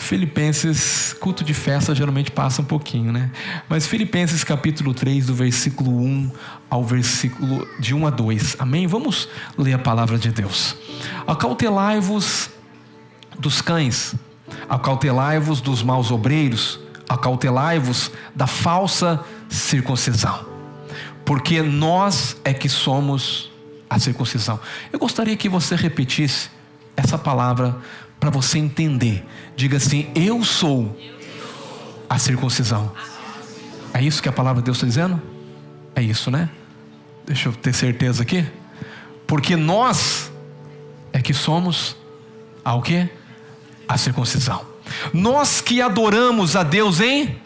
Filipenses, culto de festa geralmente passa um pouquinho, né? Mas Filipenses capítulo 3, do versículo 1 ao versículo de 1 a 2. Amém? Vamos ler a palavra de Deus. Acautelai-vos dos cães, acautelai-vos dos maus obreiros, acautelai-vos da falsa circuncisão, porque nós é que somos a circuncisão. Eu gostaria que você repetisse essa palavra para você entender. Diga assim: eu sou a circuncisão. É isso que a palavra de Deus está dizendo? É isso, né? Deixa eu ter certeza aqui. Porque nós é que somos a o quê? A circuncisão. Nós que adoramos a Deus em...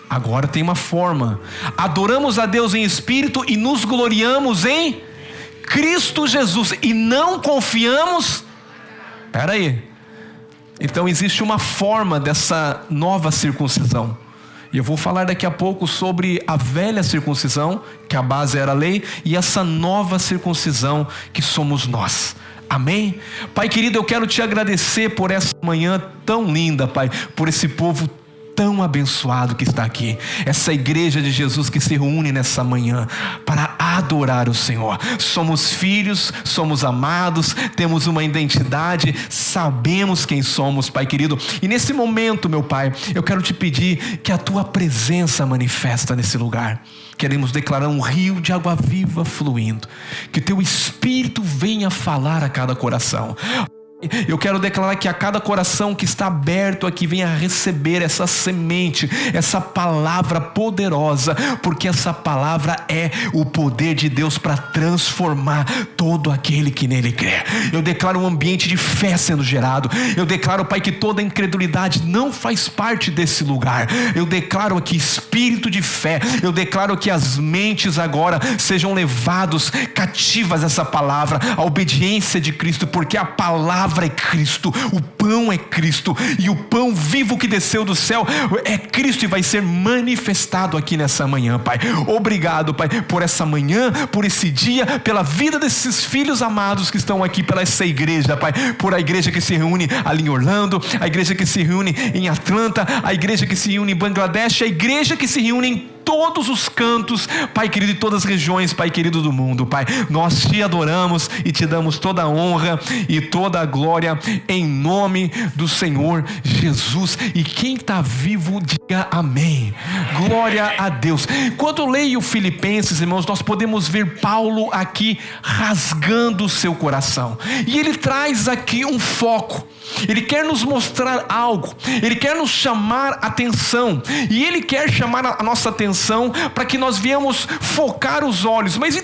Agora tem uma forma. Adoramos a Deus em espírito e nos gloriamos em Cristo Jesus. E não confiamos... Espera aí. Então existe uma forma dessa nova circuncisão. E eu vou falar daqui a pouco sobre a velha circuncisão, que a base era a lei, e essa nova circuncisão que somos nós. Amém? Pai querido, eu quero te agradecer por essa manhã tão linda, Pai, por esse povo tão abençoado que está aqui, essa igreja de Jesus que se reúne nessa manhã para adorar o Senhor. Somos filhos, somos amados, temos uma identidade, sabemos quem somos, Pai querido. E nesse momento, meu Pai, eu quero te pedir que a tua presença manifesta nesse lugar. Queremos declarar um rio de água viva fluindo, que teu Espírito venha falar a cada coração. Eu quero declarar que a cada coração que está aberto aqui venha receber essa semente, essa palavra poderosa, porque essa palavra é o poder de Deus para transformar todo aquele que nele crê. Eu declaro um ambiente de fé sendo gerado. Eu declaro, Pai, que toda incredulidade não faz parte desse lugar. Eu declaro aqui espírito de fé. Eu declaro que as mentes agora sejam levados cativas a essa palavra, a obediência de Cristo, porque a palavra é Cristo, o pão é Cristo, e o pão vivo que desceu do céu é Cristo e vai ser manifestado aqui nessa manhã, Pai. Obrigado, Pai, por essa manhã, por esse dia, pela vida desses filhos amados que estão aqui, pela essa igreja, Pai, por a igreja que se reúne ali em Orlando, a igreja que se reúne em Atlanta, a igreja que se reúne em Bangladesh, a igreja que se reúne em todos os cantos, Pai querido, de todas as regiões, Pai querido, do mundo, Pai. Nós te adoramos e te damos toda a honra e toda a glória em nome do Senhor Jesus. E quem está vivo, diga amém. Glória a Deus. Quando eu leio Filipenses, irmãos, nós podemos ver Paulo aqui rasgando o seu coração. E ele traz aqui um foco. Ele quer nos mostrar algo. Ele quer nos chamar atenção. E ele quer chamar a nossa atenção para que nós viemos focar os olhos. Mas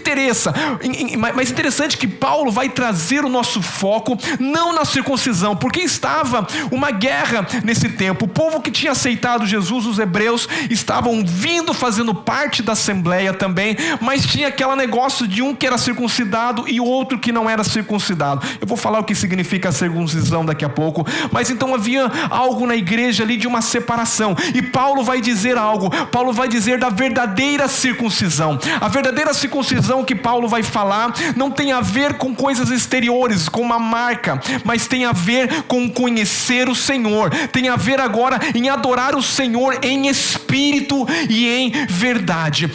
interessante que Paulo vai trazer o nosso foco não na circuncisão, porque estava uma guerra nesse tempo. O povo que tinha aceitado Jesus, os hebreus, estavam vindo fazendo parte da assembleia também, mas tinha aquele negócio de um que era circuncidado e o outro que não era circuncidado. Eu vou falar o que significa a circuncisão daqui a pouco, mas então havia algo na igreja ali de uma separação, e Paulo vai dizer algo. Paulo vai dizer da verdadeira circuncisão. A verdadeira circuncisão que Paulo vai falar não tem a ver com coisas exteriores, com uma marca, mas tem a ver com conhecer o Senhor, tem a ver agora em adorar o Senhor em espírito e em verdade.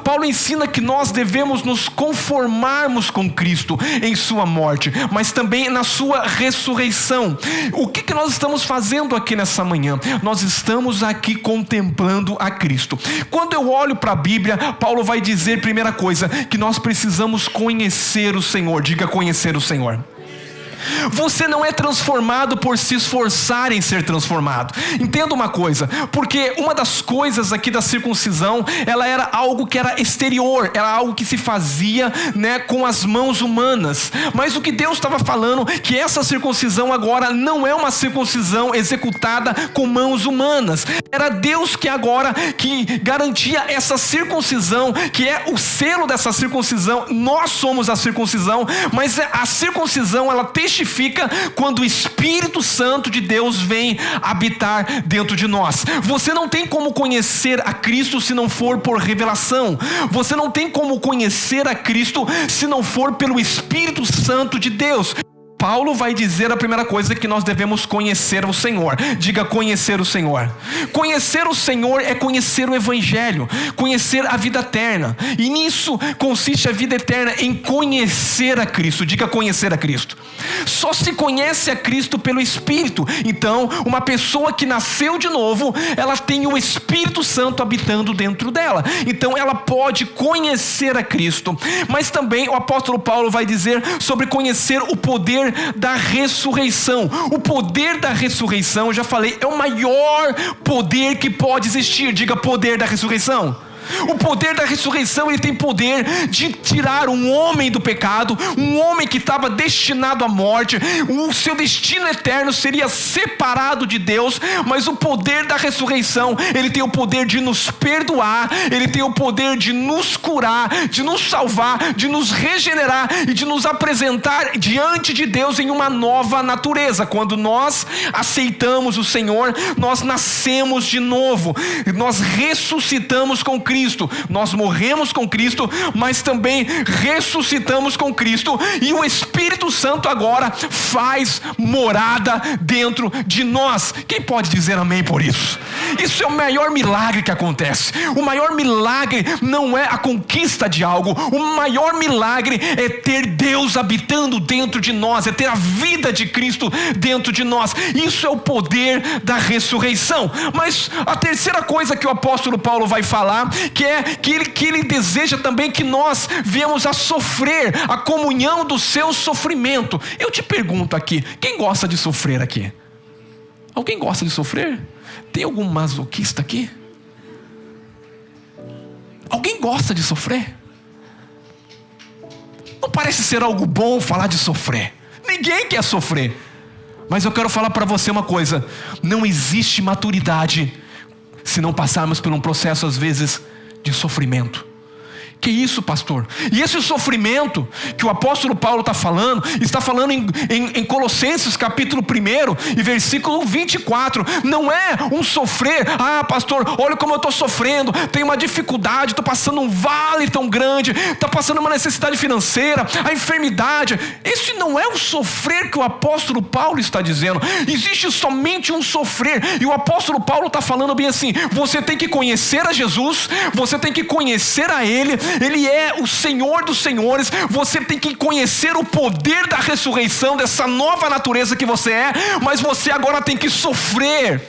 Paulo ensina que nós devemos nos conformarmos com Cristo em sua morte, mas também na sua ressurreição. O que nós estamos fazendo aqui nessa manhã? Nós estamos aqui contemplando a Cristo. Quando eu olho para a Bíblia, Paulo vai dizer, primeira coisa, que nós precisamos conhecer o Senhor. Diga: conhecer o Senhor. Você não é transformado por se esforçar em ser transformado. Entenda uma coisa, porque uma das coisas aqui da circuncisão, ela era algo que era exterior, era algo que se fazia, né, com as mãos humanas. Mas o que Deus estava falando, que essa circuncisão agora não é uma circuncisão executada com mãos humanas. Era Deus que agora que garantia essa circuncisão, que é o selo dessa circuncisão. Nós somos a circuncisão, mas a circuncisão, ela testifica quando o Espírito Santo de Deus vem habitar dentro de nós. Você não tem como conhecer a Cristo se não for por revelação. Você não tem como conhecer a Cristo se não for pelo Espírito Santo de Deus. Paulo vai dizer a primeira coisa, que nós devemos conhecer o Senhor. Diga: conhecer o Senhor. Conhecer o Senhor é conhecer o Evangelho, conhecer a vida eterna. E nisso consiste a vida eterna, em conhecer a Cristo. Diga: conhecer a Cristo. Só se conhece a Cristo pelo Espírito. Então, uma pessoa que nasceu de novo, ela tem o Espírito Santo habitando dentro dela. Então ela pode conhecer a Cristo. Mas também o apóstolo Paulo vai dizer sobre conhecer o poder da ressurreição. O poder da ressurreição, eu já falei, é o maior poder que pode existir. Diga: poder da ressurreição. O poder da ressurreição, ele tem poder de tirar um homem do pecado, um homem que estava destinado à morte. O seu destino eterno seria separado de Deus, mas o poder da ressurreição, ele tem o poder de nos perdoar, ele tem o poder de nos curar, de nos salvar, de nos regenerar e de nos apresentar diante de Deus em uma nova natureza. Quando nós aceitamos o Senhor, nós nascemos de novo, nós ressuscitamos com Cristo. Nós morremos com Cristo, mas também ressuscitamos com Cristo, e o Espírito Santo agora faz morada dentro de nós. Quem pode dizer amém por isso? Isso é o maior milagre que acontece. O maior milagre não é a conquista de algo, o maior milagre é ter Deus habitando dentro de nós, é ter a vida de Cristo dentro de nós. Isso é o poder da ressurreição. Mas a terceira coisa que o apóstolo Paulo vai falar, que ele deseja também que nós viemos a sofrer a comunhão do seu sofrimento. Eu te pergunto aqui, quem gosta de sofrer aqui? Alguém gosta de sofrer? Tem algum masoquista aqui? Alguém gosta de sofrer? Não parece ser algo bom falar de sofrer. Ninguém quer sofrer. Mas eu quero falar para você uma coisa: não existe maturidade se não passarmos por um processo, às vezes, de sofrimento. Que isso, pastor? E esse sofrimento que o apóstolo Paulo está falando em Colossenses capítulo 1 e versículo 24. Não é um sofrer: ah, pastor, olha como eu estou sofrendo, tenho uma dificuldade, estou passando um vale tão grande, estou passando uma necessidade financeira, a enfermidade. Esse não é o sofrer que o apóstolo Paulo está dizendo. Existe somente um sofrer, e o apóstolo Paulo está falando bem assim: você tem que conhecer a Jesus, você tem que conhecer a Ele. Ele é o Senhor dos senhores. Você tem que conhecer o poder da ressurreição, dessa nova natureza que você é. Mas você agora tem que sofrer,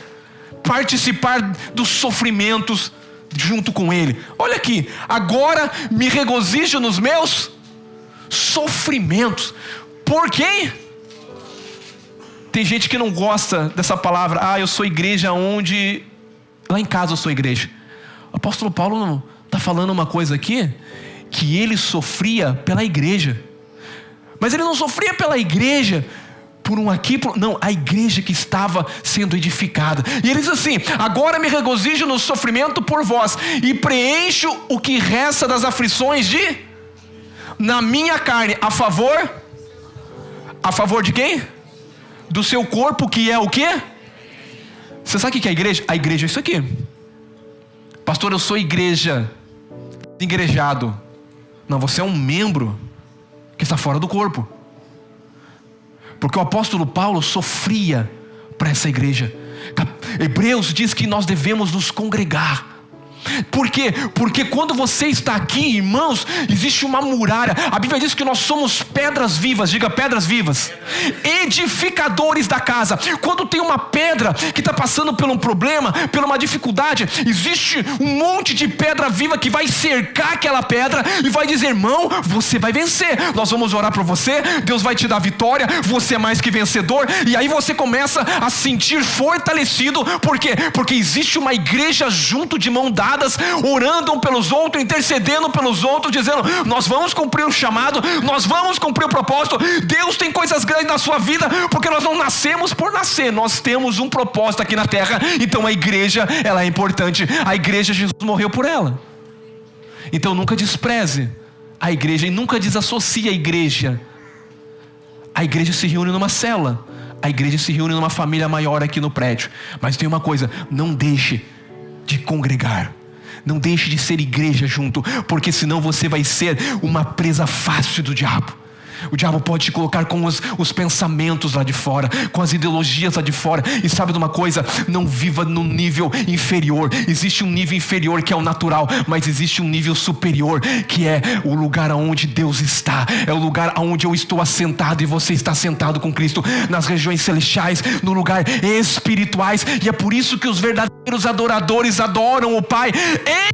participar dos sofrimentos junto com Ele. Olha aqui: agora me regozijo nos meus sofrimentos. Por quem? Tem gente que não gosta dessa palavra. Ah, eu sou igreja onde... Lá em casa eu sou igreja. O apóstolo Paulo não está falando uma coisa aqui, que ele sofria pela igreja. Mas ele não sofria pela igreja por um aqui, não, a igreja que estava sendo edificada. E ele diz assim: agora me regozijo no sofrimento por vós, e preencho o que resta das aflições na minha carne, a favor de quem? Do seu corpo, que é o quê? Você sabe o que é a igreja? A igreja é isso aqui. Pastor, eu sou igrejado. Não, você é um membro que está fora do corpo. Porque o apóstolo Paulo sofria para essa igreja. Hebreus diz que nós devemos nos congregar. Por quê? Porque quando você está aqui, irmãos, existe uma muralha. A Bíblia diz que nós somos pedras vivas. Diga: pedras vivas, edificadores da casa. Quando tem uma pedra que está passando por um problema, por uma dificuldade, existe um monte de pedra viva que vai cercar aquela pedra e vai dizer: irmão, você vai vencer, nós vamos orar por você, Deus vai te dar vitória, você é mais que vencedor. E aí você começa a se sentir fortalecido. Por quê? Porque existe uma igreja junto, de mão dada, orando um pelos outros, intercedendo pelos outros, dizendo: nós vamos cumprir o chamado, nós vamos cumprir o propósito. Deus tem coisas grandes na sua vida, porque nós não nascemos por nascer, nós temos um propósito aqui na terra. Então a igreja, ela é importante. A igreja, Jesus morreu por ela. Então nunca despreze a igreja e nunca desassocie a igreja. A igreja se reúne numa célula, a igreja se reúne numa família maior aqui no prédio. Mas tem uma coisa: não deixe de congregar, não deixe de ser igreja junto, porque senão você vai ser uma presa fácil do diabo. O diabo pode te colocar com os pensamentos lá de fora, com as ideologias lá de fora. E sabe de uma coisa? Não viva no nível inferior. Existe um nível inferior que é o natural, mas existe um nível superior que é o lugar onde Deus está. É o lugar onde eu estou assentado e você está sentado com Cristo, nas regiões celestiais, no lugar espirituais. E é por isso que os verdadeiros adoradores adoram o Pai em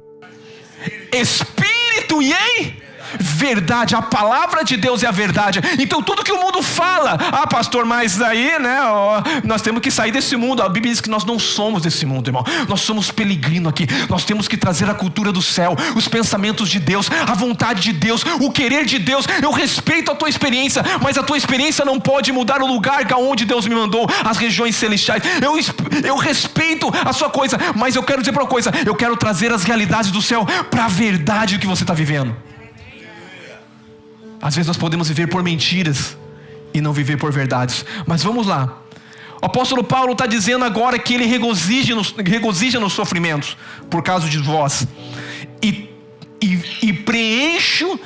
espírito e em verdade. A palavra de Deus é a verdade. Então tudo que o mundo fala, pastor, mas aí, né, nós temos que sair desse mundo. A Bíblia diz que nós não somos desse mundo, irmão. Nós somos peregrino aqui. Nós temos que trazer a cultura do céu, os pensamentos de Deus, a vontade de Deus, o querer de Deus. Eu respeito a tua experiência, mas a tua experiência não pode mudar o lugar onde Deus me mandou, as regiões celestiais. Eu respeito a sua coisa, mas eu quero dizer para uma coisa: eu quero trazer as realidades do céu para a verdade que você está vivendo. Às vezes nós podemos viver por mentiras e não viver por verdades. Mas vamos lá. O apóstolo Paulo está dizendo agora que ele regozija nos sofrimentos por causa de vós. E preencho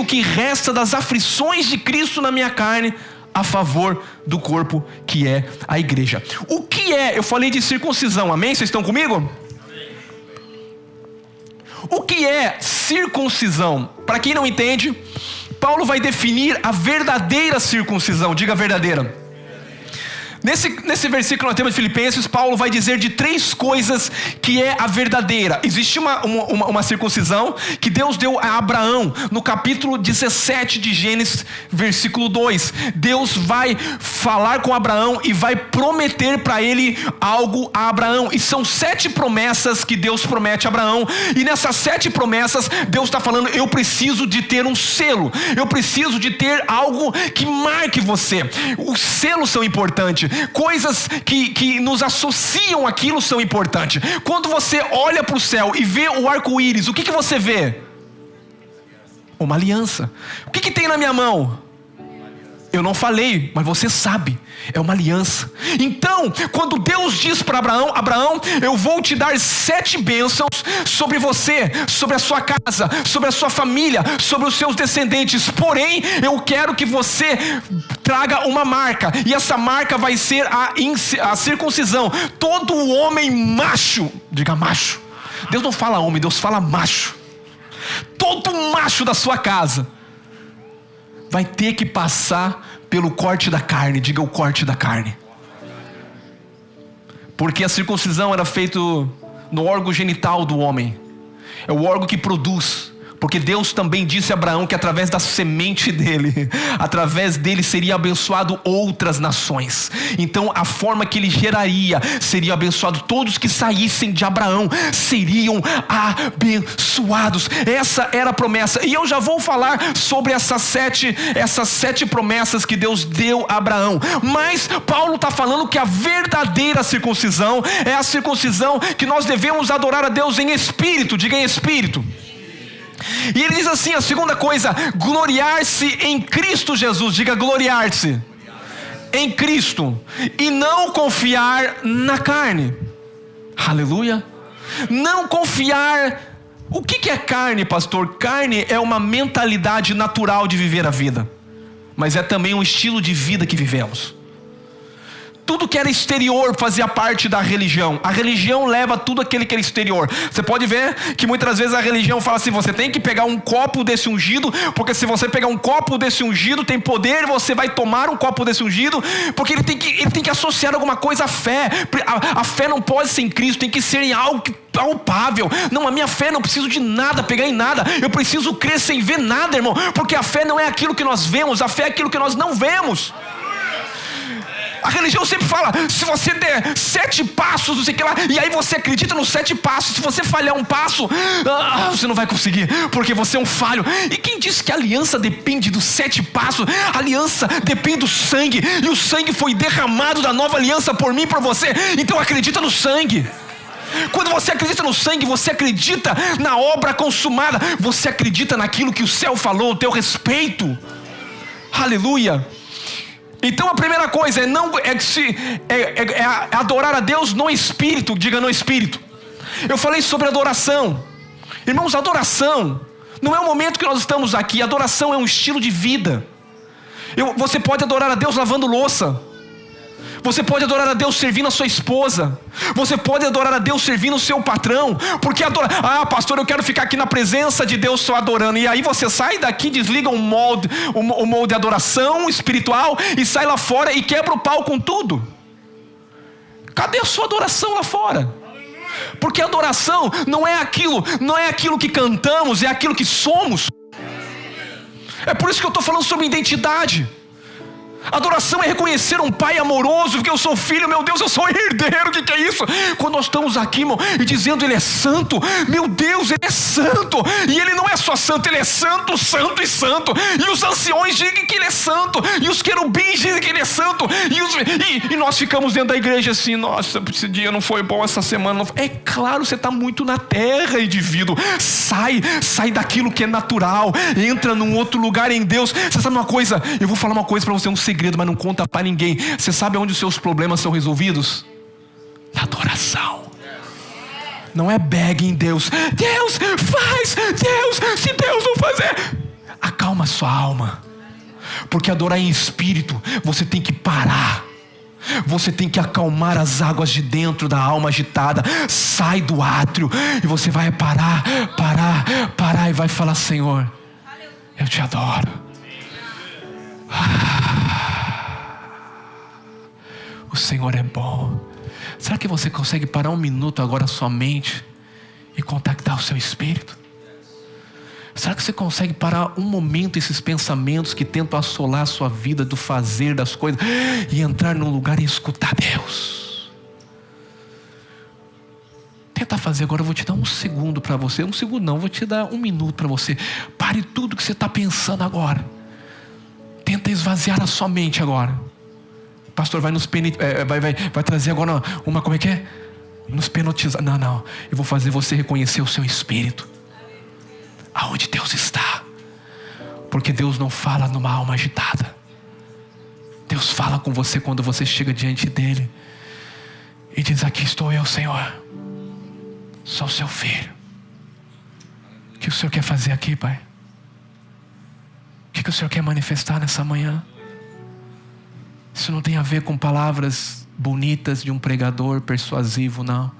o que resta das aflições de Cristo na minha carne, a favor do corpo que é a igreja. O que é? Eu falei de circuncisão, amém? Vocês estão comigo? O que é circuncisão? Para quem não entende, Paulo vai definir a verdadeira circuncisão. Diga verdadeira. Nesse versículo nós temos de Filipenses, Paulo vai dizer de 3 coisas que é a verdadeira. Existe uma circuncisão que Deus deu a Abraão no capítulo 17 de Gênesis, versículo 2. Deus vai falar com Abraão e vai prometer para ele algo a Abraão. E são 7 promessas que Deus promete a Abraão. E nessas 7 promessas, Deus está falando: eu preciso de ter um selo. Eu preciso de ter algo que marque você. Os selos são importantes. Coisas que nos associam àquilo são importantes. Quando você olha para o céu e vê o arco-íris, o que você vê? Uma aliança. O que tem na minha mão? Eu não falei, mas você sabe. É uma aliança. Então, quando Deus diz para Abraão, eu vou te dar 7 bênçãos sobre você, sobre a sua casa, sobre a sua família, sobre os seus descendentes. Porém, eu quero que você traga uma marca. E essa marca vai ser a circuncisão. Todo homem macho, diga macho. Deus não fala homem, Deus fala macho. Todo macho da sua casa vai ter que passar pelo corte da carne. Diga o corte da carne. Porque a circuncisão era feita no órgão genital do homem. É o órgão que produz. Porque Deus também disse a Abraão que através da semente dele, através dele seria abençoado outras nações. Então a forma que ele geraria seria abençoado. Todos que saíssem de Abraão seriam abençoados. Essa era a promessa. E eu já vou falar sobre essas sete promessas que Deus deu a Abraão. Mas Paulo está falando que a verdadeira circuncisão é a circuncisão que nós devemos adorar a Deus em espírito. Diga em espírito. E ele diz assim, a segunda coisa: gloriar-se em Cristo Jesus. Diga gloriar-se em Cristo e não confiar na carne. Aleluia. Não confiar. O que é carne, pastor? Carne é uma mentalidade natural de viver a vida, mas é também um estilo de vida que vivemos. Tudo que era exterior fazia parte da religião. A religião leva tudo aquele que era exterior. Você pode ver que muitas vezes a religião fala assim: você tem que pegar um copo desse ungido, porque se você pegar um copo desse ungido tem poder, você vai tomar um copo desse ungido, porque ele tem que associar alguma coisa à fé. A fé não pode ser em Cristo, tem que ser em algo palpável. Não, a minha fé não preciso de nada, pegar em nada. Eu preciso crer sem ver nada, irmão, porque a fé não é aquilo que nós vemos, a fé é aquilo que nós não vemos. A religião sempre fala: se você der 7 passos, não sei o que lá, e aí você acredita nos 7 passos. Se você falhar um passo, você não vai conseguir, porque você é um falho. E quem disse que a aliança depende dos 7 passos? A aliança depende do sangue, e o sangue foi derramado da nova aliança por mim e por você. Então acredita no sangue. Quando você acredita no sangue, você acredita na obra consumada, você acredita naquilo que o céu falou a teu respeito. Aleluia. Então a primeira coisa é adorar a Deus no espírito. Diga no espírito. Eu falei sobre adoração. Irmãos, adoração Não é o momento que nós estamos aqui. Adoração é um estilo de vida. Você pode adorar a Deus lavando louça. Você pode adorar a Deus servindo a sua esposa. Você pode adorar a Deus servindo o seu patrão. Porque pastor, eu quero ficar aqui na presença de Deus só adorando. E aí você sai daqui, desliga o molde de adoração espiritual e sai lá fora e quebra o pau com tudo. Cadê a sua adoração lá fora? Porque adoração não é aquilo que cantamos, é aquilo que somos. É por isso que eu estou falando sobre identidade. Adoração é reconhecer um pai amoroso, porque eu sou filho, meu Deus, eu sou herdeiro. O que é isso? Quando nós estamos aqui, irmão, e dizendo ele é santo, meu Deus, ele é santo. E ele não é só santo, ele é santo, santo e santo. E os anciões dizem que ele é santo, e os querubins dizem que ele é santo. E nós ficamos dentro da igreja assim: nossa, esse dia não foi bom, essa semana não foi. É claro, você está muito na terra, indivíduo. Sai daquilo que é natural, entra num outro lugar em Deus. Você sabe uma coisa? Eu vou falar uma coisa para você, um segredo, mas não conta para ninguém. Você sabe onde os seus problemas são resolvidos? Na adoração. Não é begging Deus. Deus, faz! Deus, se Deus não fazer. Acalma a sua alma. Porque adorar em espírito, você tem que parar. Você tem que acalmar as águas de dentro da alma agitada. Sai do átrio e você vai parar e vai falar: Senhor, eu te adoro. O Senhor é bom. Será que você consegue parar um minuto agora a sua mente e contactar o seu espírito? Será que você consegue parar um momento esses pensamentos que tentam assolar a sua vida, do fazer das coisas, e entrar num lugar e escutar Deus? Tenta fazer agora. Eu vou te dar um segundo para você. Um segundo não, vou te dar um minuto para você. Pare tudo que você está pensando agora. Tenta esvaziar a sua mente agora. Pastor, vai trazer agora uma, como é que é? Nos penotizar. Não. Eu vou fazer você reconhecer o seu espírito. Aonde Deus está. Porque Deus não fala numa alma agitada. Deus fala com você quando você chega diante dele e diz: aqui estou eu, Senhor. Sou seu filho. O que o Senhor quer fazer aqui, Pai? O que o Senhor quer manifestar nessa manhã? Isso não tem a ver com palavras bonitas de um pregador persuasivo, não.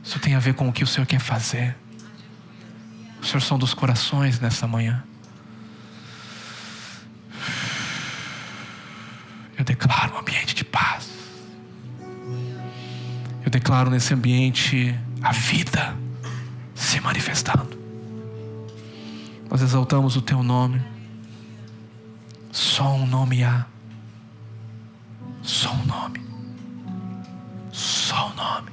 Isso tem a ver com o que o Senhor quer fazer. O Senhor som dos corações nessa manhã. Eu declaro um ambiente de paz. Eu declaro nesse ambiente a vida se manifestando. Nós exaltamos o teu nome. Só um nome há. Só um nome. Só um nome.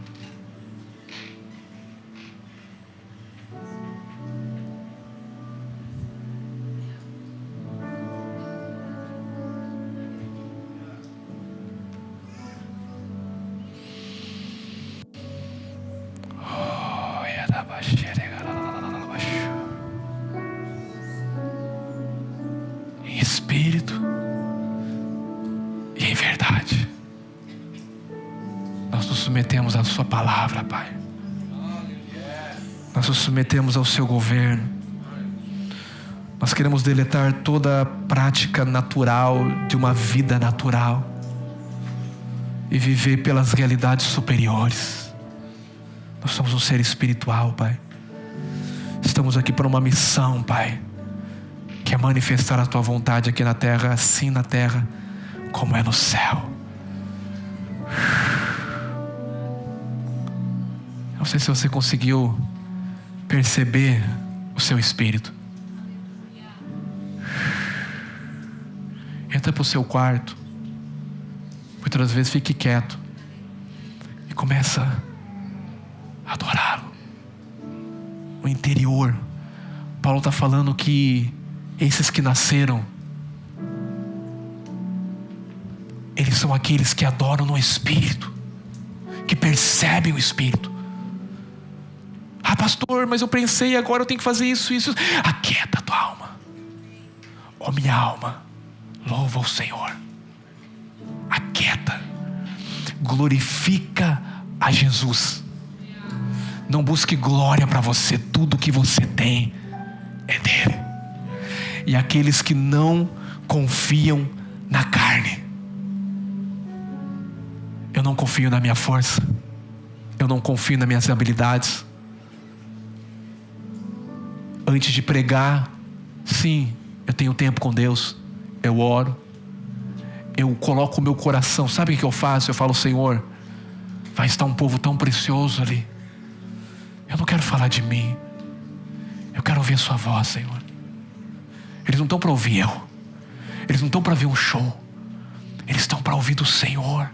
Em espírito e em verdade, nós nos submetemos à sua palavra, Pai. Nós nos submetemos ao seu governo. Nós queremos deletar toda a prática natural de uma vida natural e viver pelas realidades superiores. Nós somos um ser espiritual, Pai. Estamos aqui por uma missão, Pai, que é manifestar a tua vontade aqui na terra, assim na terra como é no céu. Não sei se você conseguiu perceber o seu espírito. Entra para o seu quarto. Muitas vezes fique quieto e começa a adorá-lo. O interior. Paulo está falando que esses que nasceram, eles são aqueles que adoram no Espírito, que percebem o Espírito. Ah, pastor, mas eu pensei, agora eu tenho que fazer isso. Aquieta a tua alma. Ó minha alma, louva o Senhor. Aquieta. Glorifica a Jesus. Não busque glória para você. Tudo que você tem é dele. E aqueles que não confiam na carne. Eu não confio na minha força. Eu não confio nas minhas habilidades. Antes de pregar, sim, eu tenho tempo com Deus. Eu oro. Eu coloco o meu coração. Sabe o que eu faço? Eu falo: Senhor, vai estar um povo tão precioso ali. Eu não quero falar de mim. Eu quero ouvir a sua voz, Senhor. Eles não estão para ouvir eu. Eles não estão para ver um show. Eles estão para ouvir do Senhor.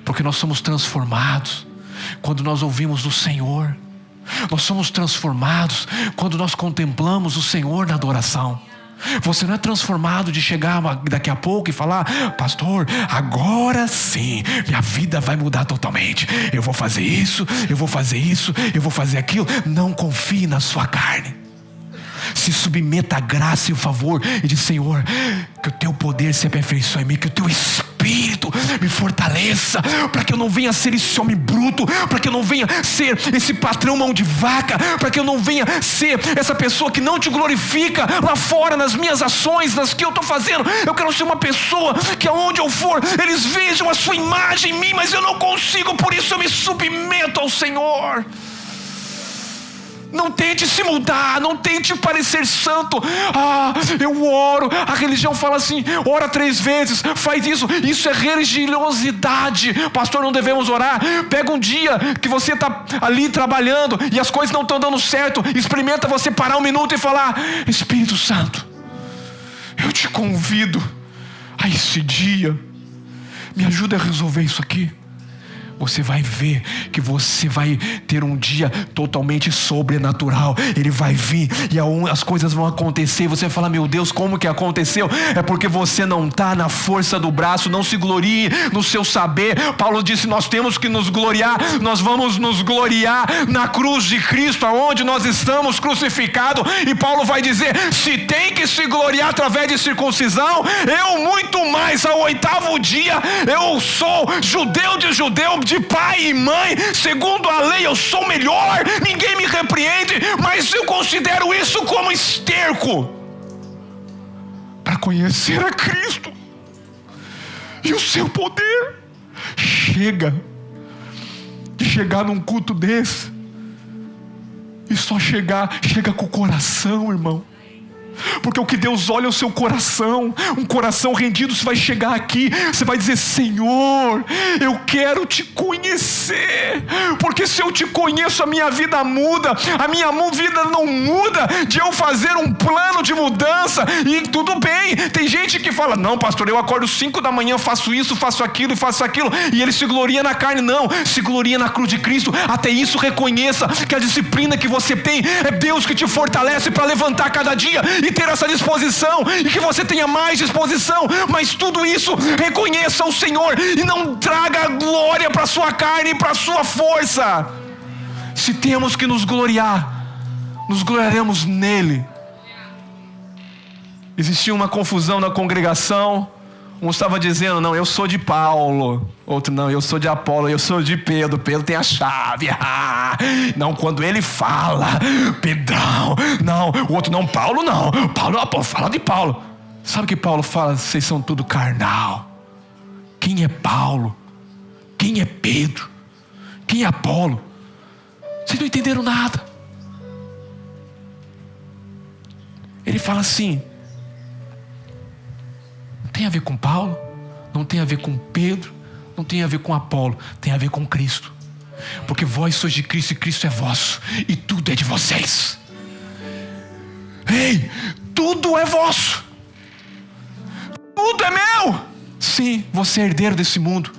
Porque nós somos transformados quando nós ouvimos do Senhor. Nós somos transformados quando nós contemplamos o Senhor na adoração. Você não é transformado de chegar daqui a pouco e falar: pastor, agora sim, minha vida vai mudar totalmente. Eu vou fazer isso, eu vou fazer isso, eu vou fazer aquilo. Não confie na sua carne. Se submeta à graça e o favor e diz: Senhor, que o teu poder se aperfeiçoe em mim, que o teu Espírito me fortaleça, para que eu não venha ser esse homem bruto, para que eu não venha ser esse patrão mão de vaca, para que eu não venha ser essa pessoa que não te glorifica lá fora nas minhas ações, nas que eu estou fazendo. Eu quero ser uma pessoa que aonde eu for, eles vejam a sua imagem em mim, mas eu não consigo, por isso eu me submeto ao Senhor. Não tente se mudar, não tente parecer santo. Eu oro. A religião fala assim: ora 3 vezes, faz isso. Isso é religiosidade. Pastor, não devemos orar. Pega um dia que você está ali trabalhando e as coisas não estão dando certo. Experimenta você parar um minuto e falar: Espírito Santo, eu te convido a esse dia, me ajuda a resolver isso aqui. Você vai ver que você vai ter um dia totalmente sobrenatural. Ele vai vir e as coisas vão acontecer e você vai falar: meu Deus, como que aconteceu? É porque você não está na força do braço. Não se glorie no seu saber. Paulo disse: nós temos que nos gloriar. Nós vamos nos gloriar na cruz de Cristo, aonde nós estamos crucificados. E Paulo vai dizer: se tem que se gloriar através de circuncisão, eu muito mais. Ao 8º dia eu sou judeu de judeu, de pai e mãe, segundo a lei eu sou melhor, ninguém me repreende, mas eu considero isso como esterco para conhecer a Cristo e o seu poder. Chega de chegar num culto desse e só chega com o coração, irmão. Porque o que Deus olha é o seu coração. Um coração rendido. Você vai chegar aqui, você vai dizer: Senhor, eu quero te conhecer, porque se eu te conheço, a minha vida muda. A minha vida não muda de eu fazer um plano de mudança. E tudo bem, tem gente que fala: não, pastor, eu acordo 5 da manhã, faço isso, faço aquilo e faço aquilo, e ele se gloria na carne. Não, se gloria na cruz de Cristo. Até isso reconheça que a disciplina que você tem é Deus que te fortalece para levantar cada dia e ter essa disposição, e que você tenha mais disposição. Mas tudo isso, reconheça o Senhor e não traga glória para a sua carne e para a sua força. Se temos que nos gloriar, nos gloriaremos nele. Existia uma confusão na congregação. Um estava dizendo: não, eu sou de Paulo. Outro: não, eu sou de Apolo. Eu sou de Pedro. Pedro tem a chave. Não, quando ele fala, Pedrão. Não, o outro: não, Paulo não. Paulo, Apolo, fala de Paulo. Sabe o que Paulo fala? Vocês são tudo carnal. Quem é Paulo? Quem é Pedro? Quem é Apolo? Vocês não entenderam nada. Ele fala assim: não tem a ver com Paulo, não tem a ver com Pedro, não tem a ver com Apolo, tem a ver com Cristo. Porque vós sois de Cristo e Cristo é vosso, e tudo é de vocês. Ei, tudo é vosso, tudo é meu. Sim, você é herdeiro desse mundo.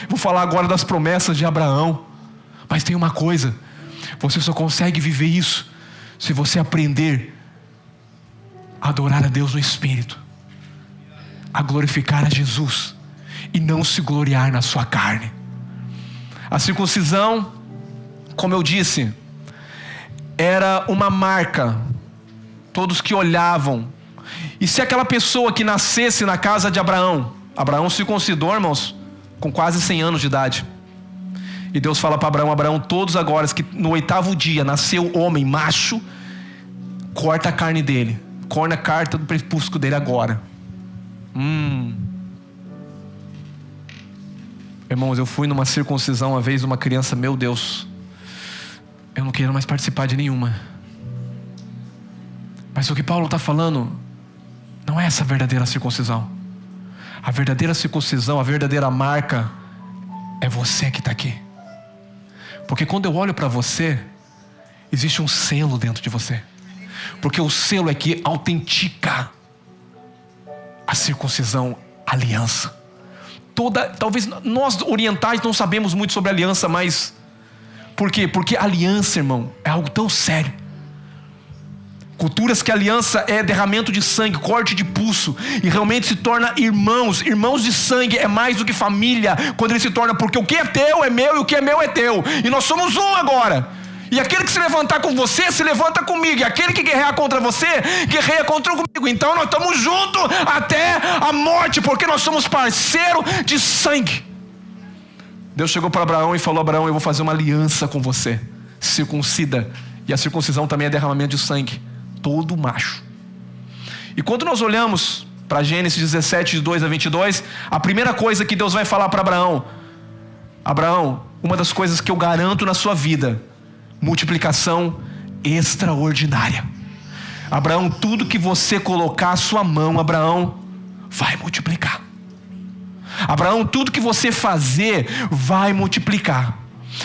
Vou falar agora das promessas de Abraão. Mas tem uma coisa: você só consegue viver isso se você aprender a adorar a Deus no Espírito, a glorificar a Jesus e não se gloriar na sua carne. A circuncisão, como eu disse, era uma marca. Todos que olhavam. E se aquela pessoa que nascesse na casa de Abraão circuncidou, irmãos, com quase 100 anos de idade. E Deus fala para Abraão: Abraão, todos agora que no 8º dia nasceu homem macho, corta a carne dele, corta a carta do prepúsculo dele agora. Irmãos, eu fui numa circuncisão uma vez, uma criança, meu Deus, eu não quero mais participar de nenhuma. Mas o que Paulo está falando não é essa verdadeira circuncisão. A verdadeira circuncisão, a verdadeira marca é você que está aqui. Porque quando eu olho para você, existe um selo dentro de você. Porque o selo é que autentica a circuncisão, a aliança. Talvez nós orientais não sabemos muito sobre aliança, mas por quê? Porque aliança, irmão, é algo tão sério. Culturas que a aliança é derramamento de sangue, corte de pulso, e realmente se torna irmãos de sangue. É mais do que família quando ele se torna, porque o que é teu é meu e o que é meu é teu, e nós somos um agora. E aquele que se levantar com você, se levanta comigo, e aquele que guerrear contra você, guerreia contra comigo. Então nós estamos juntos até a morte, porque nós somos parceiro de sangue. Deus chegou para Abraão e falou: Abraão, eu vou fazer uma aliança com você, circuncida. E a circuncisão também é derramamento de sangue, todo macho. E quando nós olhamos para Gênesis 17, de 2 a 22, a primeira coisa que Deus vai falar para Abraão: Abraão, uma das coisas que eu garanto na sua vida, multiplicação extraordinária. Abraão, tudo que você colocar a sua mão, Abraão, vai multiplicar. Abraão, tudo que você fazer vai multiplicar.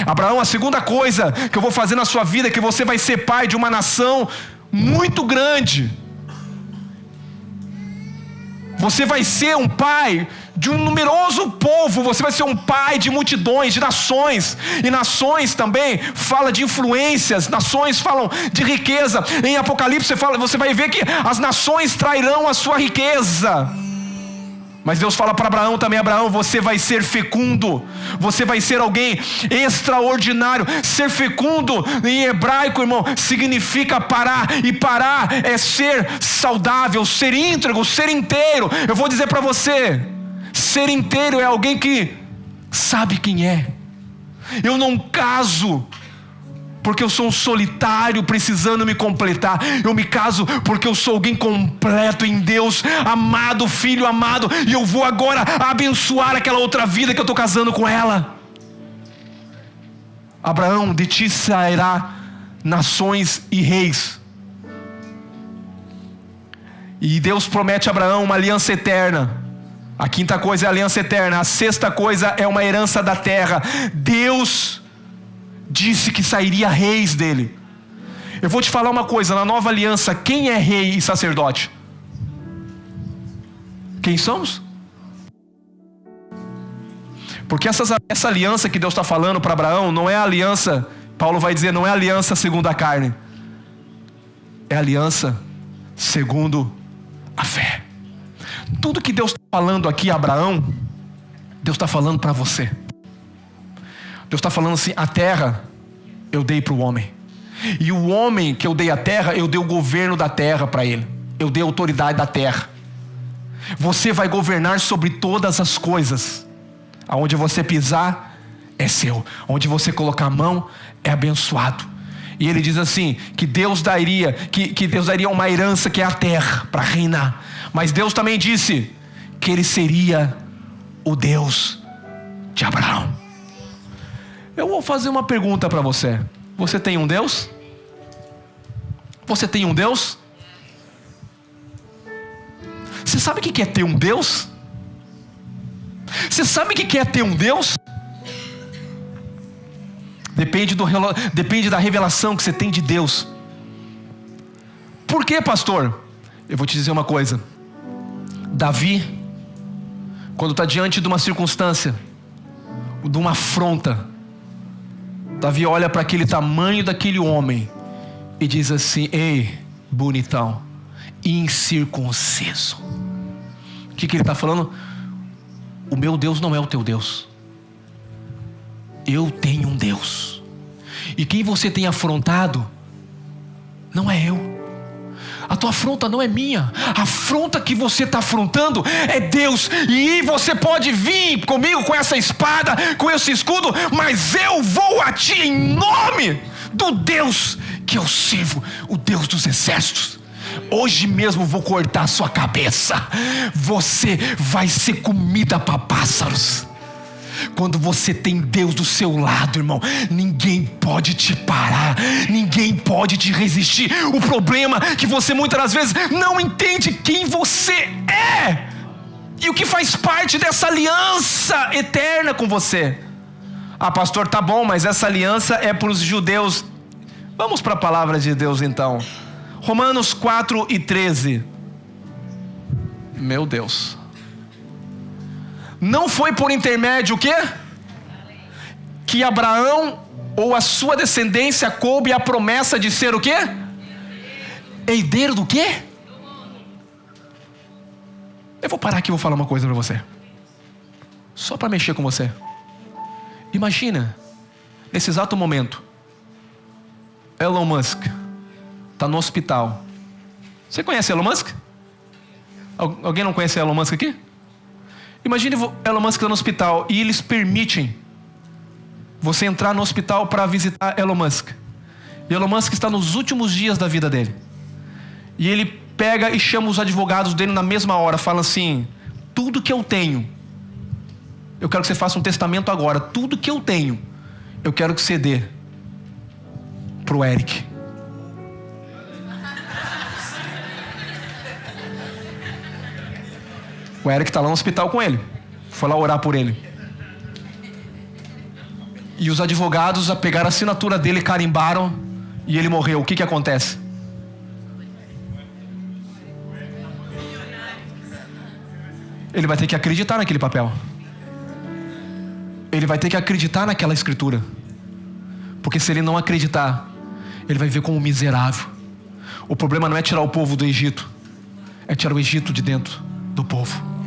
Abraão, a segunda coisa que eu vou fazer na sua vida é que você vai ser pai de uma nação muito grande. Você vai ser um pai de um numeroso povo. Você vai ser um pai de multidões, de nações. E nações também fala de influências. Nações falam de riqueza. Em Apocalipse você vai ver que as nações trairão a sua riqueza. Mas Deus fala para Abraão também: Abraão, você vai ser fecundo. Você vai ser alguém extraordinário. Ser fecundo em hebraico, irmão, significa parar. E parar é ser saudável, ser íntegro, ser inteiro. Eu vou dizer para você: ser inteiro é alguém que sabe quem é. Eu não caso porque eu sou um solitário precisando me completar. Eu me caso porque eu sou alguém completo em Deus, amado, filho amado, e eu vou agora abençoar aquela outra vida que eu estou casando com ela. Abraão, de ti sairá nações e reis. E Deus promete a Abraão uma aliança eterna. A quinta coisa é a aliança eterna. A sexta coisa é uma herança da terra. Deus disse que sairia reis dele. Eu vou te falar uma coisa: na nova aliança, quem é rei e sacerdote? Quem somos? Porque essa aliança que Deus está falando para Abraão não é a aliança, Paulo vai dizer, não é a aliança segundo a carne, é a aliança segundo a fé. Tudo que Deus está falando aqui a Abraão, Deus está falando para você. Deus está falando assim: a terra eu dei para o homem, e o homem que eu dei a terra, eu dei o governo da terra para ele. Eu dei a autoridade da terra. Você vai governar sobre todas as coisas. Aonde você pisar é seu, onde você colocar a mão é abençoado. E ele diz assim, que Deus daria uma herança que é a terra, para reinar. Mas Deus também disse que ele seria o Deus de Abraão. Eu vou fazer uma pergunta para você. Você tem um Deus? Você tem um Deus? Você sabe o que é ter um Deus? Você sabe o que é ter um Deus? Depende da revelação que você tem de Deus. Por quê, pastor? Eu vou te dizer uma coisa. Davi, quando está diante de uma circunstância, de uma afronta, Davi olha para aquele tamanho daquele homem e diz assim: ei, bonitão, incircunciso. O que ele está falando? O meu Deus não é o teu Deus. Eu tenho um Deus. E quem você tem afrontado não é eu. A tua afronta não é minha. A afronta que você está afrontando é Deus. E você pode vir comigo com essa espada, com esse escudo, mas eu vou a ti em nome do Deus que eu sirvo o Deus dos exércitos. Hoje mesmo vou cortar a sua cabeça. Você vai ser comida para pássaros. Quando você tem Deus do seu lado, irmão, ninguém pode te parar, ninguém pode te resistir. O problema é que você muitas das vezes não entende quem você é e o que faz parte dessa aliança eterna com você. Ah, pastor, tá bom, mas essa aliança é para os judeus. Vamos para a palavra de Deus então. Romanos 4:13. Meu Deus. Não foi por intermédio o quê? Que Abraão ou a sua descendência coube a promessa de ser o quê? Herdeiro do quê? Eu vou parar aqui e vou falar uma coisa para você. Só para mexer com você. Imagina, nesse exato momento, Elon Musk está no hospital. Você conhece Elon Musk? Alguém não conhece Elon Musk aqui? Imagine Elon Musk está no hospital e eles permitem você entrar no hospital para visitar Elon Musk. E Elon Musk está nos últimos dias da vida dele. E ele pega e chama os advogados dele na mesma hora. Fala assim: tudo que eu tenho, eu quero que você faça um testamento agora. Tudo que eu tenho, eu quero que você dê pro Eric. O Eric está lá no hospital com ele. Foi lá orar por ele. E os advogados pegaram a assinatura dele, carimbaram, e ele morreu. O que acontece? Ele vai ter que acreditar naquele papel. Ele vai ter que acreditar naquela escritura. Porque se ele não acreditar, ele vai viver como um miserável. O problema não é tirar o povo do Egito, é tirar o Egito de dentro do povo.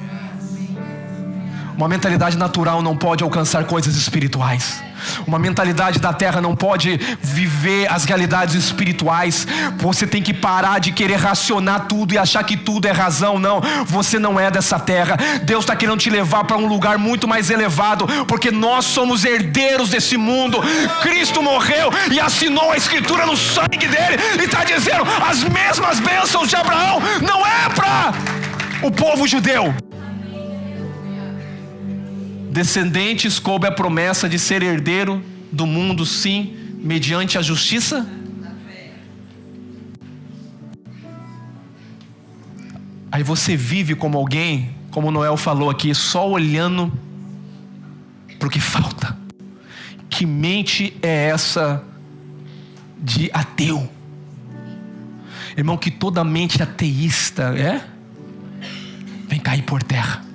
Uma mentalidade natural não pode alcançar coisas espirituais. Uma mentalidade da terra não pode viver as realidades espirituais. Você tem que parar de querer racionar tudo e achar que tudo é razão. Não, você não é dessa terra. Deus está querendo te levar para um lugar muito mais elevado, porque nós somos herdeiros desse mundo. Cristo morreu e assinou a escritura no sangue dele, e está dizendo: as mesmas bênçãos de Abraão não é para o povo judeu. Descendentes coube a promessa de ser herdeiro do mundo, sim, mediante a justiça. Aí você vive como alguém, como Noel falou aqui, só olhando para o que falta. Que mente é essa de ateu? Irmão, que toda mente ateísta vem cair por terra.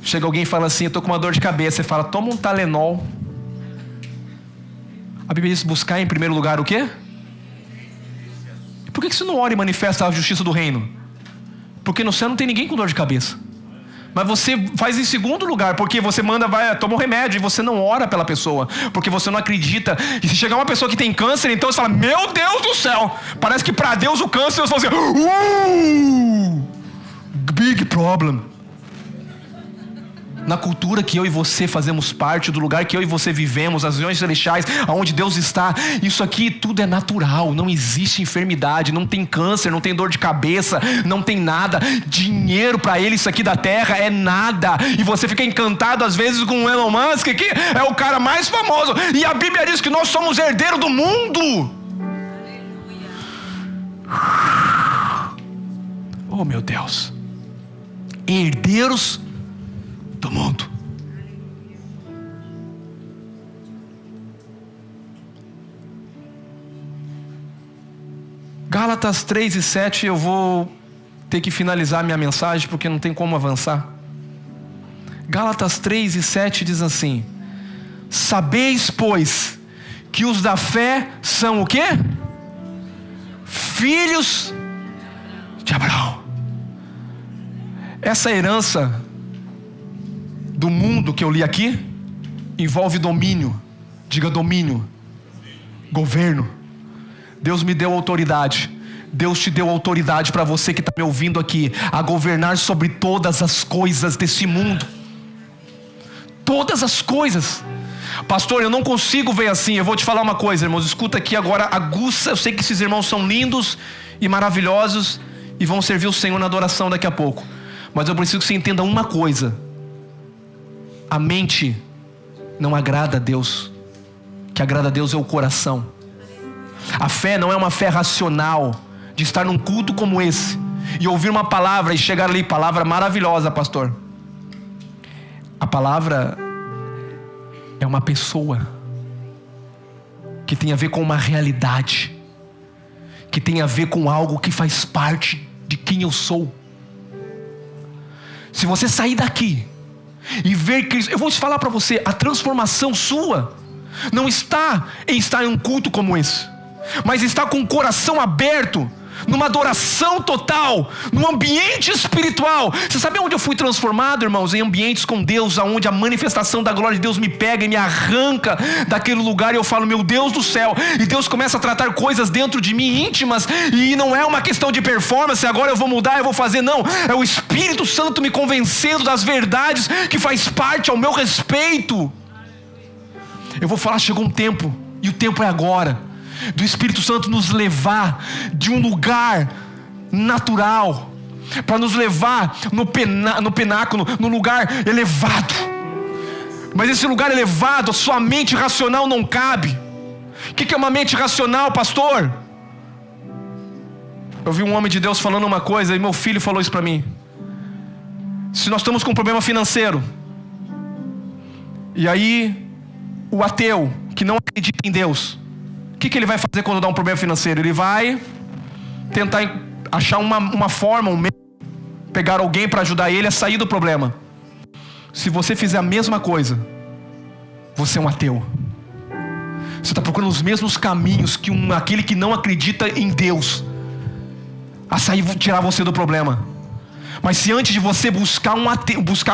Chega alguém e fala assim: eu estou com uma dor de cabeça. Você fala: toma um Talenol. A Bíblia diz buscar em primeiro lugar o quê? Por que você não ora e manifesta a justiça do reino? Porque no céu não tem ninguém com dor de cabeça. Mas você faz em segundo lugar, porque você toma um remédio e você não ora pela pessoa, porque você não acredita. E se chegar uma pessoa que tem câncer, então você fala: meu Deus do céu, parece que para Deus o câncer, você fala assim: big problem. Na cultura que eu e você fazemos parte, do lugar que eu e você vivemos, as regiões celestiais, aonde Deus está, isso aqui tudo é natural. Não existe enfermidade, não tem câncer, não tem dor de cabeça, não tem nada. Dinheiro para ele, isso aqui da terra é nada. E você fica encantado às vezes com o Elon Musk, que é o cara mais famoso, e a Bíblia diz que nós somos herdeiros do mundo. Oh meu Deus, herdeiros do mundo. Gálatas 3:7, eu vou ter que finalizar minha mensagem porque não tem como avançar. Gálatas 3:7 diz assim: sabeis, pois, que os da fé são o quê? Filhos de Abraão. Essa herança do mundo que eu li aqui envolve domínio. Diga domínio. Governo. Deus me deu autoridade. Deus te deu autoridade, para você que está me ouvindo aqui, a governar sobre todas as coisas desse mundo. Todas as coisas. Pastor, eu não consigo ver assim. Eu vou te falar uma coisa, irmãos, escuta aqui agora, aguça. Eu sei que esses irmãos são lindos e maravilhosos e vão servir o Senhor na adoração daqui a pouco, mas eu preciso que você entenda uma coisa: a mente não agrada a Deus. O que agrada a Deus é o coração. A fé não é uma fé racional, de estar num culto como esse e ouvir uma palavra e chegar ali, palavra maravilhosa, pastor. A palavra é uma pessoa que tem a ver com uma realidade, que tem a ver com algo que faz parte de quem eu sou. Se você sair daqui e ver Cristo, eu vou te falar para você, a transformação sua não está em estar em um culto como esse, mas está com o coração aberto, numa adoração total, num ambiente espiritual. Você sabe onde eu fui transformado, irmãos? Em ambientes com Deus, onde a manifestação da glória de Deus me pega e me arranca daquele lugar, e eu falo, meu Deus do céu, e Deus começa a tratar coisas dentro de mim íntimas, e não é uma questão de performance, agora eu vou mudar, eu vou fazer, não, é o Espírito Santo me convencendo das verdades que faz parte ao meu respeito. Eu vou falar, chegou um tempo, e o tempo é agora, do Espírito Santo nos levar de um lugar natural para nos levar no pináculo, no lugar elevado. Mas esse lugar elevado, a sua mente racional não cabe. O que é uma mente racional, pastor? Eu vi um homem de Deus falando uma coisa, e meu filho falou isso para mim. Se nós estamos com um problema financeiro, e aí o ateu que não acredita em Deus, o que ele vai fazer quando dá um problema financeiro? Ele vai tentar achar uma forma, um meio, pegar alguém para ajudar ele a sair do problema. Se você fizer a mesma coisa, você é um ateu. Você está procurando os mesmos caminhos que aquele que não acredita em Deus a sair, tirar você do problema. Mas se antes de você buscar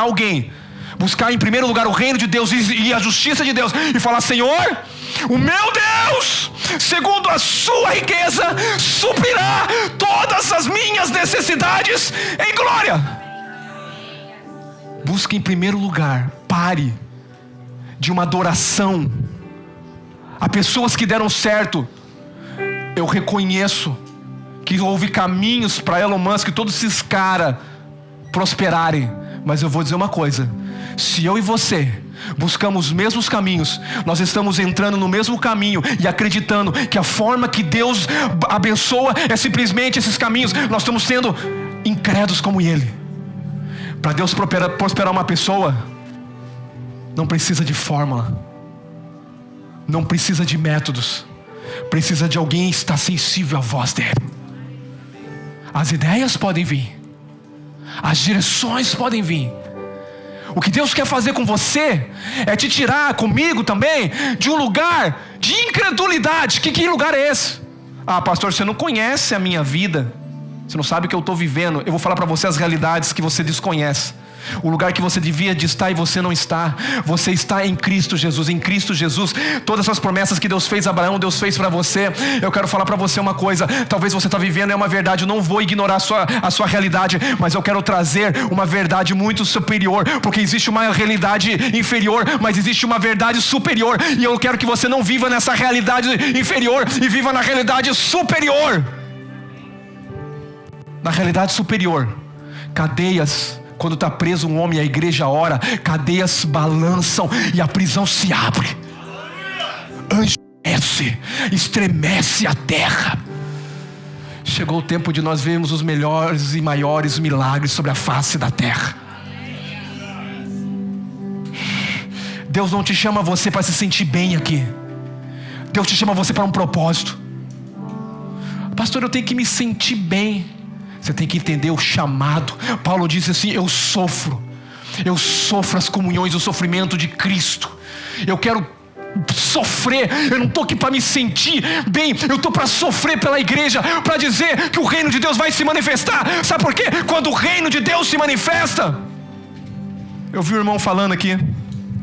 alguém, buscar em primeiro lugar o reino de Deus e a justiça de Deus, e falar, Senhor, o meu Deus, segundo a sua riqueza, suprirá todas as minhas necessidades em glória. Busque em primeiro lugar, pare de uma adoração a pessoas que deram certo. Eu reconheço que houve caminhos para Elon Musk, todos esses caras prosperarem, mas eu vou dizer uma coisa: se eu e você buscamos os mesmos caminhos, nós estamos entrando no mesmo caminho e acreditando que a forma que Deus abençoa é simplesmente esses caminhos. Nós estamos sendo incrédulos como Ele. Para Deus prosperar uma pessoa, não precisa de fórmula, não precisa de métodos, precisa de alguém estar sensível à voz dEle. As ideias podem vir, as direções podem vir. O que Deus quer fazer com você é te tirar, comigo também, de um lugar de incredulidade. Que lugar é esse? Ah, pastor, você não conhece a minha vida, você não sabe o que eu estou vivendo. Eu vou falar para você as realidades que você desconhece. O lugar que você devia de estar e você não está. Você está em Cristo Jesus. Em Cristo Jesus, todas as promessas que Deus fez a Abraão, Deus fez para você. Eu quero falar para você uma coisa. Talvez você está vivendo, é uma verdade. Eu não vou ignorar a sua realidade, mas eu quero trazer uma verdade muito superior. Porque existe uma realidade inferior, mas existe uma verdade superior. E eu quero que você não viva nessa realidade inferior e viva na realidade superior. Na realidade superior, cadeias, quando está preso um homem, a igreja ora, cadeias balançam e a prisão se abre. Anjo desce, estremece a terra. Chegou o tempo de nós vermos os melhores e maiores milagres sobre a face da terra. Deus não te chama você para se sentir bem aqui. Deus te chama você para um propósito. Pastor, eu tenho que me sentir bem. Você tem que entender o chamado. Paulo disse assim: eu sofro as comunhões, o sofrimento de Cristo. Eu quero sofrer. Eu não estou aqui para me sentir bem, eu estou para sofrer pela igreja, para dizer que o reino de Deus vai se manifestar. Sabe por quê? Quando o reino de Deus se manifesta. Eu vi o irmão falando aqui,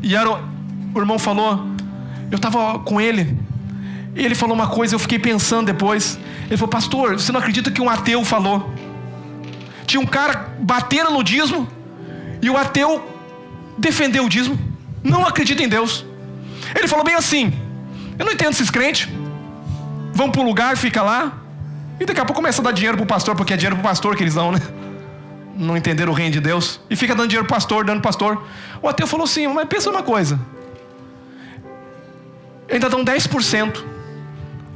e o irmão falou, eu estava com ele, e ele falou uma coisa, eu fiquei pensando depois. Ele falou: pastor, você não acredita que um ateu falou? Tinha um cara batendo no dízimo, e o ateu defendeu o dízimo, não acredita em Deus. Ele falou bem assim: eu não entendo esses crentes, vão para um lugar, fica lá, e daqui a pouco começa a dar dinheiro para o pastor, porque é dinheiro para o pastor que eles dão, né? Não entenderam o reino de Deus, e fica dando dinheiro para o pastor, dando pastor. O ateu falou assim: mas pensa uma coisa, ainda dão 10%.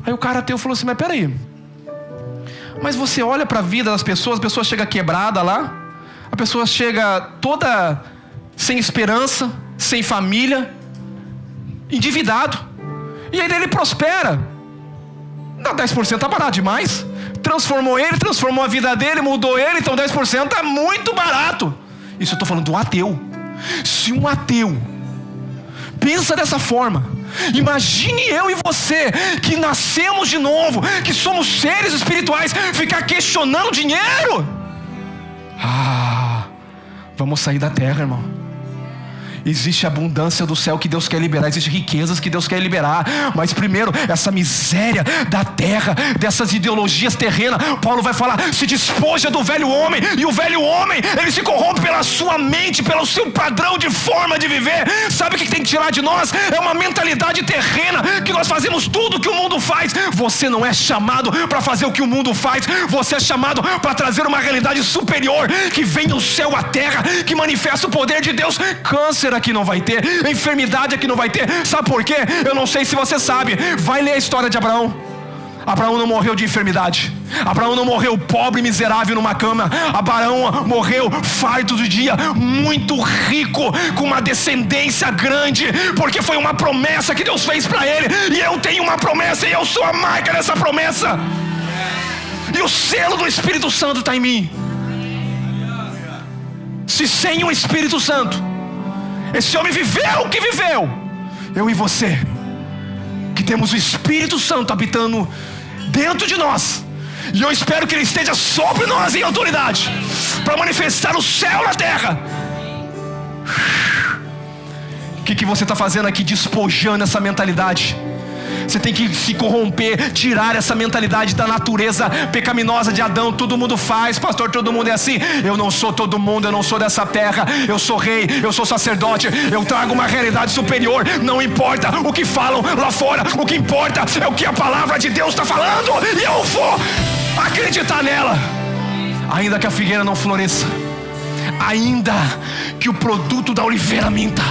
Aí o cara ateu falou assim: mas peraí, mas você olha para a vida das pessoas, a pessoa chega quebrada lá, a pessoa chega toda sem esperança, sem família, endividado, e aí ele prospera. Dá 10%, tá barato demais. Transformou ele, transformou a vida dele, mudou ele, então 10% é muito barato. Isso eu estou falando do ateu. Se um ateu pensa dessa forma, imagine eu e você, que nascemos de novo, que somos seres espirituais, ficar questionando dinheiro. Vamos sair da terra, irmão. Existe abundância do céu que Deus quer liberar, existe riquezas que Deus quer liberar, mas primeiro, essa miséria da terra, dessas ideologias terrenas, Paulo vai falar: se despoja do velho homem, e o velho homem, ele se corrompe pela sua mente, pelo seu padrão de forma de viver. Sabe o que tem que tirar de nós? É uma mentalidade terrena, que nós fazemos tudo o que o mundo faz. Você não é chamado para fazer o que o mundo faz, você é chamado para trazer uma realidade superior, que vem do céu à terra, que manifesta o poder de Deus. Câncer aqui não vai ter, enfermidade aqui não vai ter. Sabe por quê? Eu não sei se você sabe. Vai ler a história de Abraão. Abraão não morreu de enfermidade. Abraão não morreu pobre e miserável numa cama. Abraão morreu farto do dia, muito rico, com uma descendência grande, porque foi uma promessa que Deus fez para ele. E eu tenho uma promessa, e eu sou a marca dessa promessa, e o selo do Espírito Santo está em mim. Se sem o Espírito Santo esse homem viveu o que viveu, eu e você, que temos o Espírito Santo habitando dentro de nós, e eu espero que ele esteja sobre nós em autoridade, para manifestar o céu na terra. O que você está fazendo aqui, despojando essa mentalidade? Você tem que se corromper, tirar essa mentalidade da natureza pecaminosa de Adão. Todo mundo faz, pastor, todo mundo é assim. Eu não sou todo mundo, eu não sou dessa terra. Eu sou rei, eu sou sacerdote, eu trago uma realidade superior. Não importa o que falam lá fora, o que importa é o que a palavra de Deus está falando, e eu vou acreditar nela. Ainda que a figueira não floresça, ainda que o produto da oliveira minta,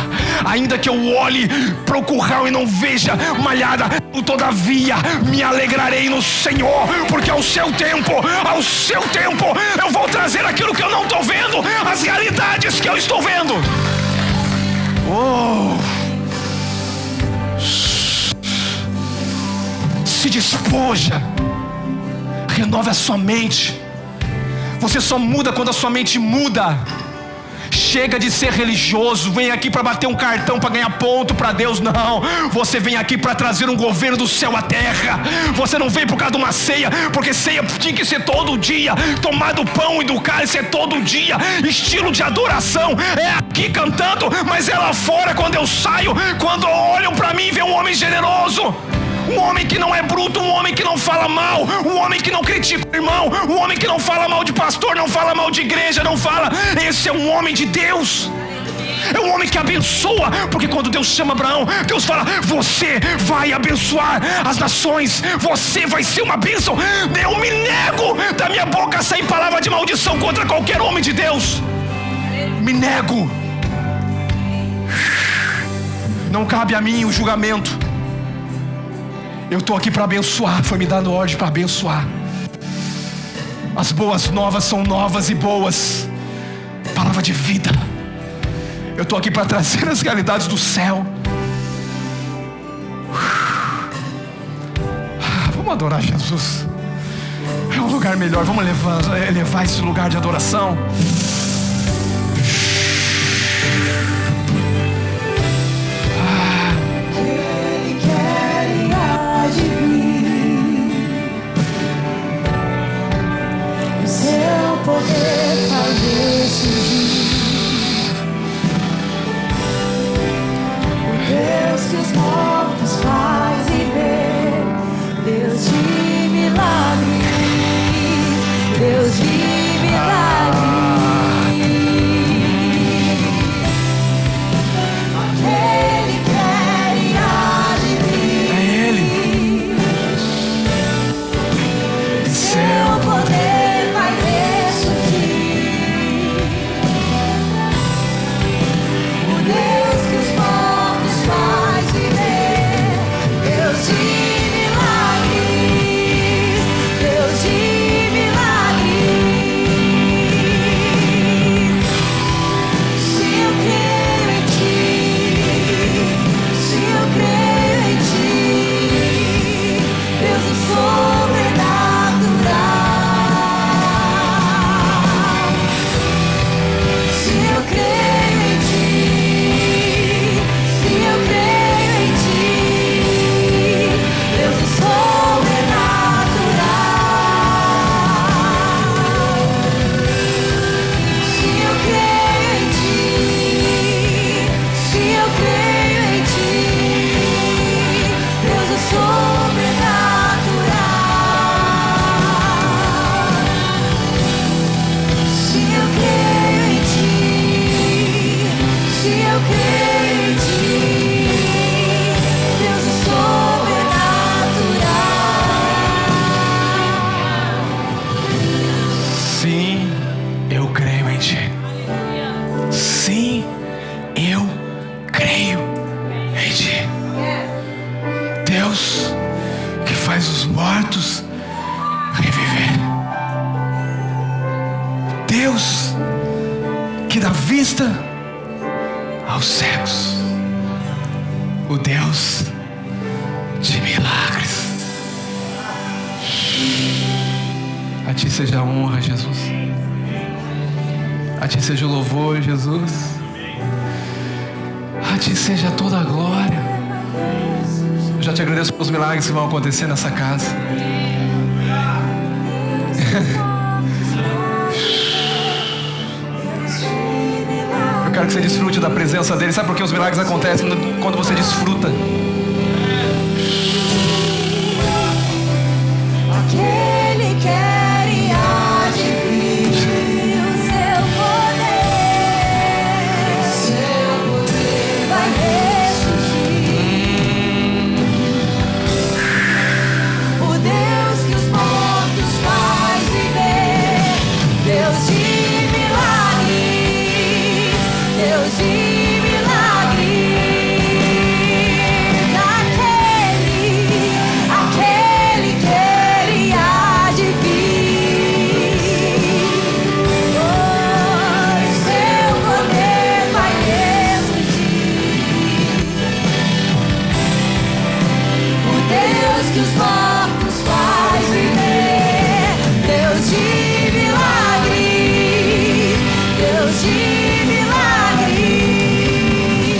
ainda que eu olhe para o curral e não veja malhada, todavia me alegrarei no Senhor, porque ao seu tempo eu vou trazer aquilo que eu não estou vendo, as realidades que eu estou vendo. Se despoja, renove a sua mente. Você só muda quando a sua mente muda. Chega de ser religioso, vem aqui para bater um cartão, para ganhar ponto para Deus. Não, você vem aqui para trazer um governo do céu à terra. Você não vem por causa de uma ceia, porque ceia tinha que ser todo dia, tomar do pão e do cálice é todo dia. Estilo de adoração é aqui cantando, mas é lá fora. Quando eu saio, quando olham para mim, vê um homem generoso, um homem que não é bruto, um homem que não fala mal, um homem que não critica o irmão, um homem que não fala mal de pastor, não fala mal de igreja, não fala. Esse é um homem de Deus, é um homem que abençoa, porque quando Deus chama Abraão, Deus fala: você vai abençoar as nações, você vai ser uma bênção. Eu me nego da minha boca a sair palavra de maldição contra qualquer homem de Deus. Me nego. Não cabe a mim o julgamento. Eu estou aqui para abençoar, foi me dado ordem para abençoar. As boas novas são novas e boas, palavra de vida. Eu estou aqui para trazer as realidades do céu. Vamos adorar Jesus. É um lugar melhor, vamos elevar esse lugar de adoração. Poder fazer surgir o Deus que os mortos faz viver, Deus de milagres, Deus de milagres. Ele quer e mortos reviver. Deus que dá vista aos cegos. O Deus de milagres. A Ti seja a honra, Jesus. A Ti seja o louvor, Jesus. A Ti seja toda a glória. Eu já Te agradeço pelos milagres que vão acontecer nessa casa. Eu quero que você desfrute da presença dele. Sabe por que os milagres acontecem? Quando você desfruta.